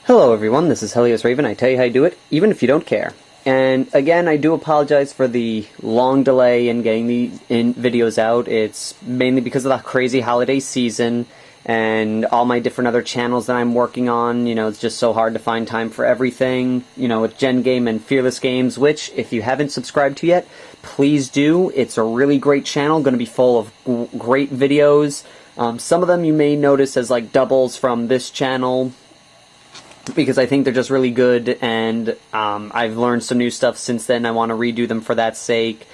Hello everyone, this is Helios Raven. I tell you how you do it, even if you don't care. And again, I do apologize for the long delay in getting the videos out. It's mainly because of the crazy holiday season and all my different other channels that I'm working on. You know, it's just so hard to find time for everything, you know, with Gen Game and Fearless Games, which, if you haven't subscribed to yet, please do. It's a really great channel, going to be full of great videos. Some of them you may notice as like doubles from this channel, because I think they're just really good, and I've learned some new stuff since then. I want to redo them for that sake,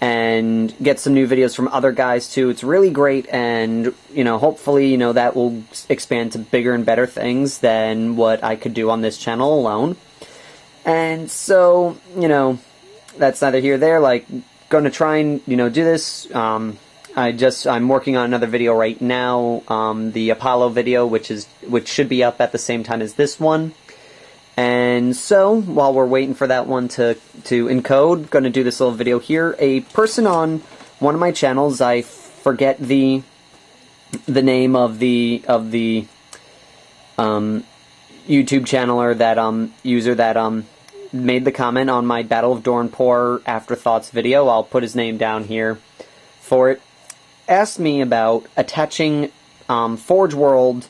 and get some new videos from other guys too. It's really great, and you know, hopefully, you know, that will expand to bigger and better things than what I could do on this channel alone. And so, you know, that's neither here nor there. Like, gonna try and, you know, do this. I'm working on another video right now, the Apollo video, which should be up at the same time as this one. And so, while we're waiting for that one to encode, going to do this little video here. A person on one of my channels, I forget the name of the YouTube channeler, that user that made the comment on my Battle of Dornpor Afterthoughts video. I'll put his name down here for it. Asked me about attaching Forge World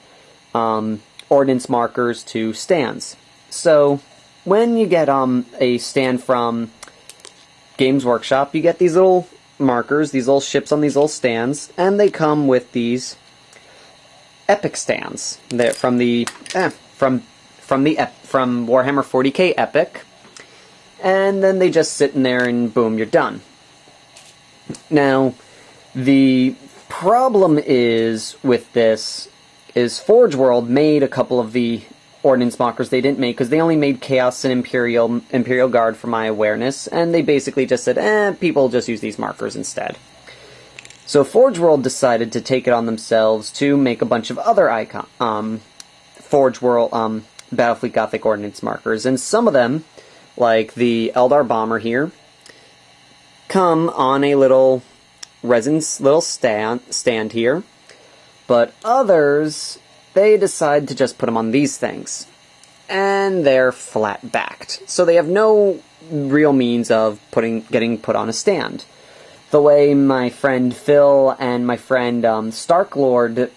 Ordnance markers to stands. So, when you get a stand from Games Workshop, you get these little markers, these little ships on these little stands, and they come with these epic stands. They're from Warhammer 40k Epic, and then they just sit in there, and boom, you're done. Now, the problem is with this is Forge World made a couple of the Ordnance markers they didn't make, because they only made Chaos and Imperial Guard for my awareness, and they basically just said, people just use these markers instead. So Forge World decided to take it on themselves to make a bunch of other Forge World Battle Fleet Gothic Ordnance markers, and some of them, like the Eldar Bomber here, come on a little stand here, but others, they decide to just put them on these things, and they're flat backed, so they have no real means of getting put on a stand. The way my friend Phil and my friend Starklord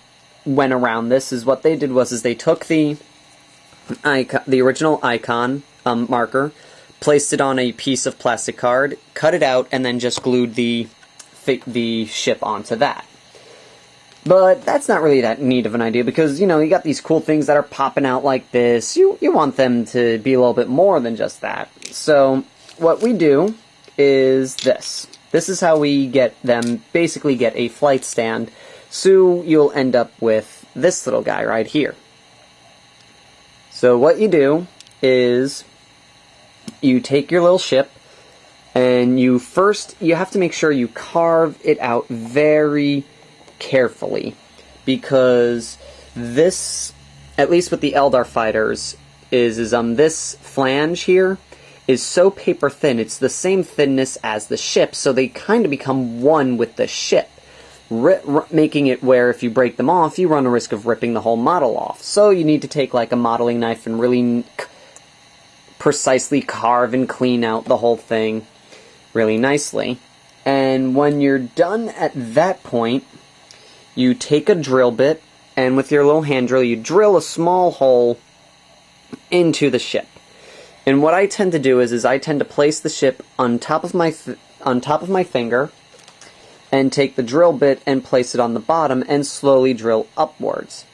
went around this is what they did was they took the original icon marker, placed it on a piece of plastic card, cut it out, and then just glued the ship onto that. But that's not really that neat of an idea, because, you know, you got these cool things that are popping out like this. You want them to be a little bit more than just that. So what we do is this. This is how we basically get a flight stand. So you'll end up with this little guy right here. So what you do is you take your little ship, and you have to make sure you carve it out very carefully, because this, at least with the Eldar fighters, is this flange here is so paper thin. It's the same thinness as the ship, so they kind of become one with the ship, making it where if you break them off, you run a risk of ripping the whole model off. So you need to take like a modeling knife and really precisely carve and clean out the whole thing really nicely. And when you're done at that point, you take a drill bit, and with your little hand drill, you drill a small hole into the ship. And what I tend to do is I tend to place the ship on top of my finger, and take the drill bit and place it on the bottom and slowly drill upwards.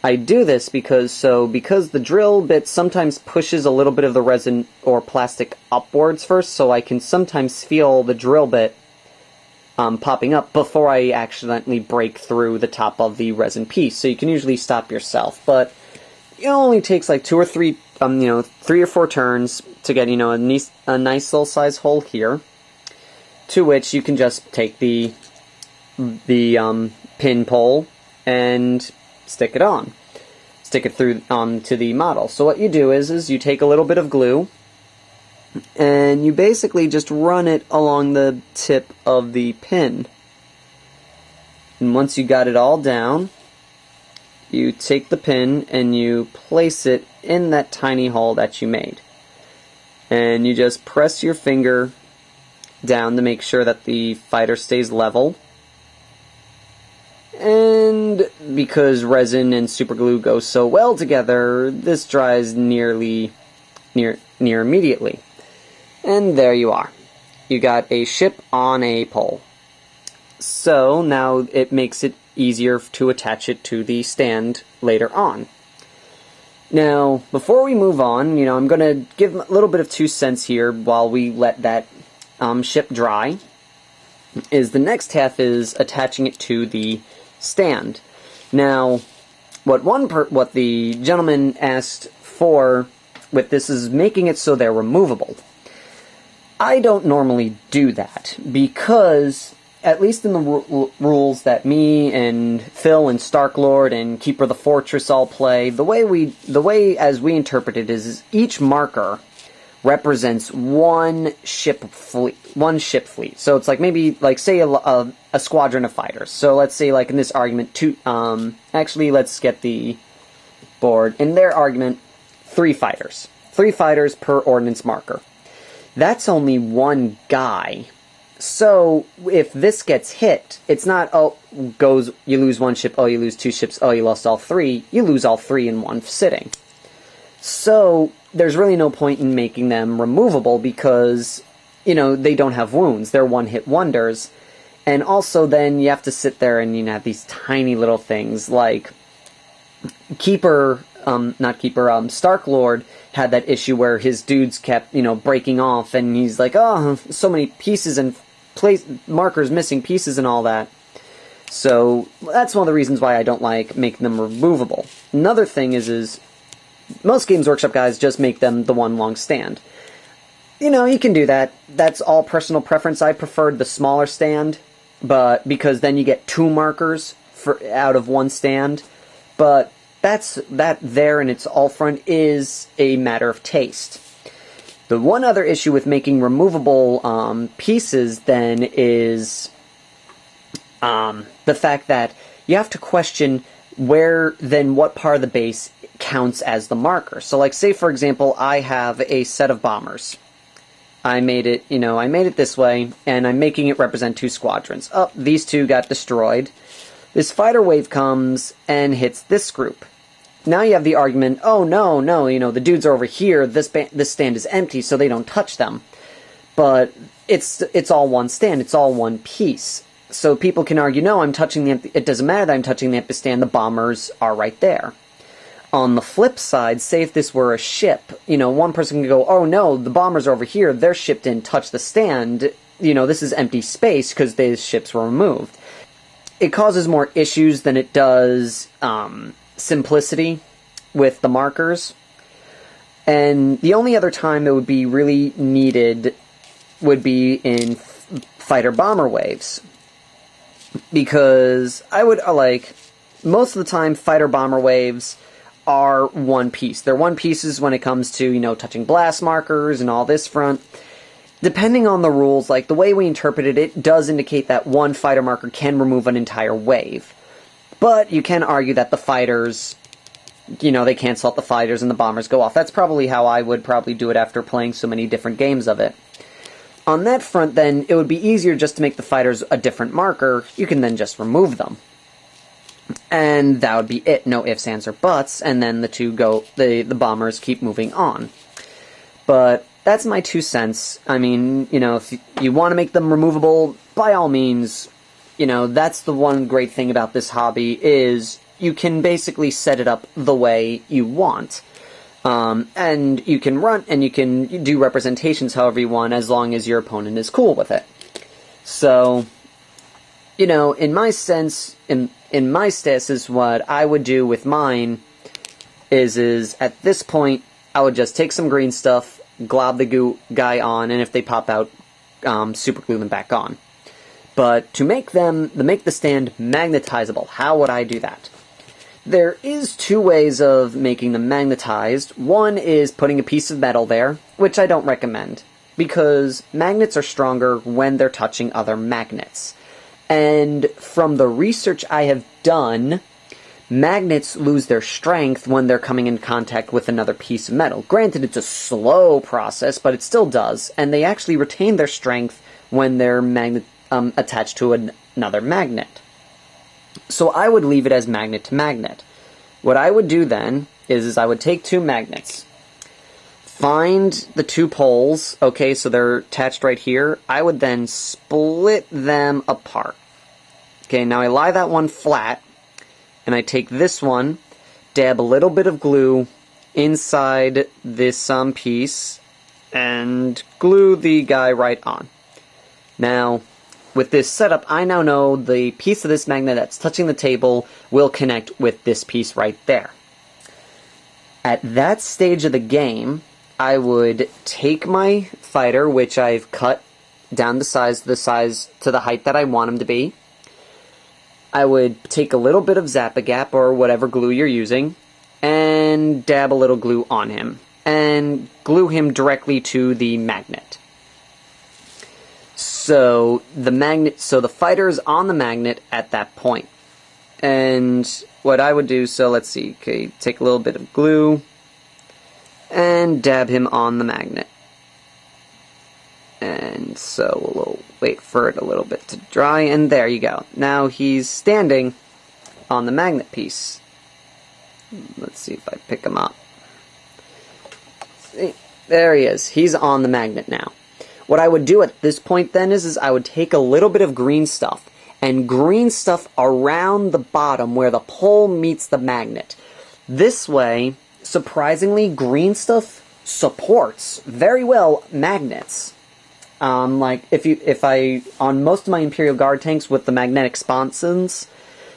I do this because the drill bit sometimes pushes a little bit of the resin or plastic upwards first, so I can sometimes feel the drill bit popping up before I accidentally break through the top of the resin piece. So you can usually stop yourself, but it only takes like 2 or 3, 3 or 4 turns to get, you know, a nice little size hole here, to which you can just take the pin pole and stick it through onto the model. So what you do is you take a little bit of glue, and you basically just run it along the tip of the pin. And once you got it all down, you take the pin and you place it in that tiny hole that you made. And you just press your finger down to make sure that the fighter stays level. And because resin and superglue go so well together, this dries near immediately. And there you are. You got a ship on a pole. So now it makes it easier to attach it to the stand later on. Now, before we move on, I'm going to give a little bit of 2 cents here while we let that ship dry. The next half is attaching it to the stand. Now, what the gentleman asked for with this is making it so they're removable. I don't normally do that because, at least in the rules that me and Phil and Starklord and Keeper of the Fortress all play, the way as we interpret it is each marker represents one ship fleet. So it's like maybe say a squadron of fighters. So let's say like in this argument actually let's get the board. In their argument, 3 fighters. 3 fighters per ordnance marker. That's only one guy. So, if this gets hit, it's not, you lose 1 ship, you lose 2 ships, you lost all 3. You lose all 3 in one sitting. So, there's really no point in making them removable because, they don't have wounds. They're one-hit wonders. And also then you have to sit there and, have these tiny little things like Starklord had that issue where his dudes kept, breaking off, and he's like, so many pieces and markers missing pieces and all that. So that's one of the reasons why I don't like making them removable. Another thing is most Games Workshop guys just make them the one long stand. You can do that. That's all personal preference. I preferred the smaller stand, but because then you get 2 markers out of 1 stand. But that there in its all front is a matter of taste. The one other issue with making removable pieces then is the fact that you have to question what part of the base counts as the marker. So like say for example I have a set of bombers. I made it this way, and I'm making it represent 2 squadrons. These 2 got destroyed. This fighter wave comes and hits this group. Now you have the argument, no, the dudes are over here, this stand is empty, so they don't touch them. But it's all one stand, it's all one piece. So people can argue, no, I'm touching the empty, it doesn't matter that I'm touching the empty stand, the bombers are right there. On the flip side, say if this were a ship, one person can go, oh no, the bombers are over here, their ship didn't touch the stand, this is empty space because these ships were removed. It causes more issues than it does simplicity with the markers. And the only other time it would be really needed would be in fighter bomber waves. Because I would, most of the time fighter bomber waves are one piece. They're one pieces when it comes to, touching blast markers and all this front. Depending on the rules, the way we interpret it, it does indicate that one fighter marker can remove an entire wave. But you can argue that the fighters, they cancel out the fighters and the bombers go off. That's probably how I would probably do it after playing so many different games of it. On that front, then, it would be easier just to make the fighters a different marker. You can then just remove them. And that would be it. No ifs, ands, or buts. And then the bombers keep moving on. But that's my 2 cents. I mean, if you want to make them removable, by all means, that's the one great thing about this hobby is you can basically set it up the way you want. And you can run, and you can do representations however you want, as long as your opponent is cool with it. So, in my sense, in my stasis, what I would do with mine is at this point, I would just take some green stuff, glob the guy on, and if they pop out, super glue them back on. But to make the stand magnetizable, how would I do that? There is 2 ways of making them magnetized. One is putting a piece of metal there, which I don't recommend, because magnets are stronger when they're touching other magnets. And from the research I have done, Magnets lose their strength when they're coming in contact with another piece of metal. Granted, it's a slow process, but it still does, and they actually retain their strength when they're attached to another magnet. So I would leave it as magnet to magnet. What I would do then is I would take two magnets, find the two poles, okay, so they're attached right here. I would then split them apart. Okay, now I lie that one flat, and I take this one, dab a little bit of glue inside this piece, and glue the guy right on. Now, with this setup, I now know the piece of this magnet that's touching the table will connect with this piece right there. At that stage of the game, I would take my fighter, which I've cut down the size to the height that I want him to be. I would take a little bit of Zap-A-Gap or whatever glue you're using and dab a little glue on him and glue him directly to the magnet. So the fighter's on the magnet at that point. And what I would do, so let's see, okay, take a little bit of glue and dab him on the magnet. And so we'll wait for it a little bit to dry, and there you go. Now he's standing on the magnet piece. Let's see if I pick him up. See, there he is. He's on the magnet now. What I would do at this point then is I would take a little bit of green stuff and green stuff around the bottom where the pole meets the magnet. This way, surprisingly, green stuff supports very well magnets. Like if I on most of my Imperial Guard tanks with the magnetic sponsons,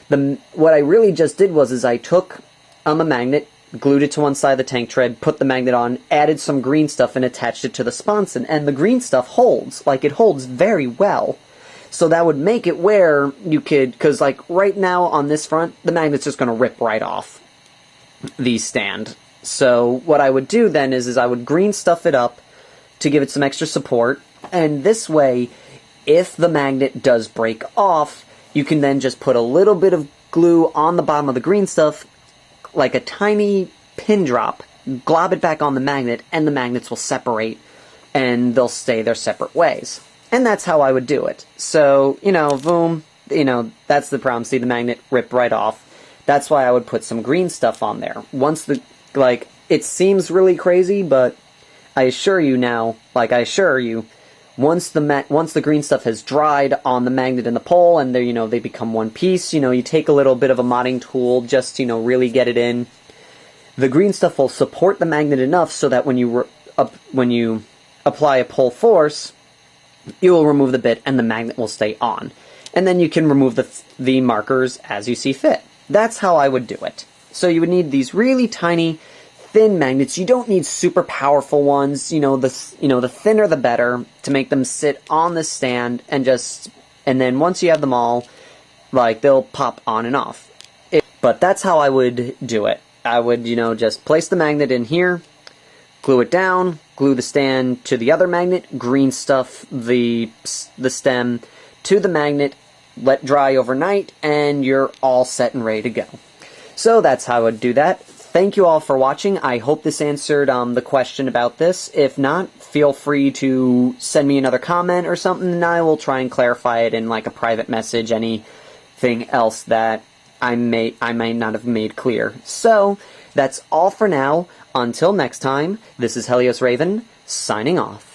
what I really just did was I took a magnet, glued it to one side of the tank tread, put the magnet on, added some green stuff, and attached it to the sponson. And the green stuff holds. Like, it holds very well. So that would make it where you could, because like right now on this front, the magnet's just going to rip right off the stand. So what I would do then is I would green stuff it up to give it some extra support. And this way, if the magnet does break off, you can then just put a little bit of glue on the bottom of the green stuff, like a tiny pin drop, glob it back on the magnet, and the magnets will separate, and they'll stay their separate ways. And that's how I would do it. So, boom, that's the problem. See, the magnet ripped right off. That's why I would put some green stuff on there. It seems really crazy, but I assure you, once the green stuff has dried on the magnet and the pole, and they become one piece, you take a little bit of a modding tool, just, really get it in. The green stuff will support the magnet enough so that when you apply a pull force, you will remove the bit and the magnet will stay on. And then you can remove the markers as you see fit. That's how I would do it. So you would need these really tiny, thin magnets. You don't need super powerful ones. The thinner the better to make them sit on the stand and then once you have them all, they'll pop on and off. But that's how I would do it. I would, just place the magnet in here, glue it down, glue the stand to the other magnet, green stuff the stem to the magnet, let dry overnight, and you're all set and ready to go. So that's how I would do that. Thank you all for watching. I hope this answered the question about this. If not, feel free to send me another comment or something, and I will try and clarify it in a private message, anything else that I may not have made clear. So, that's all for now. Until next time, this is Helios Raven, signing off.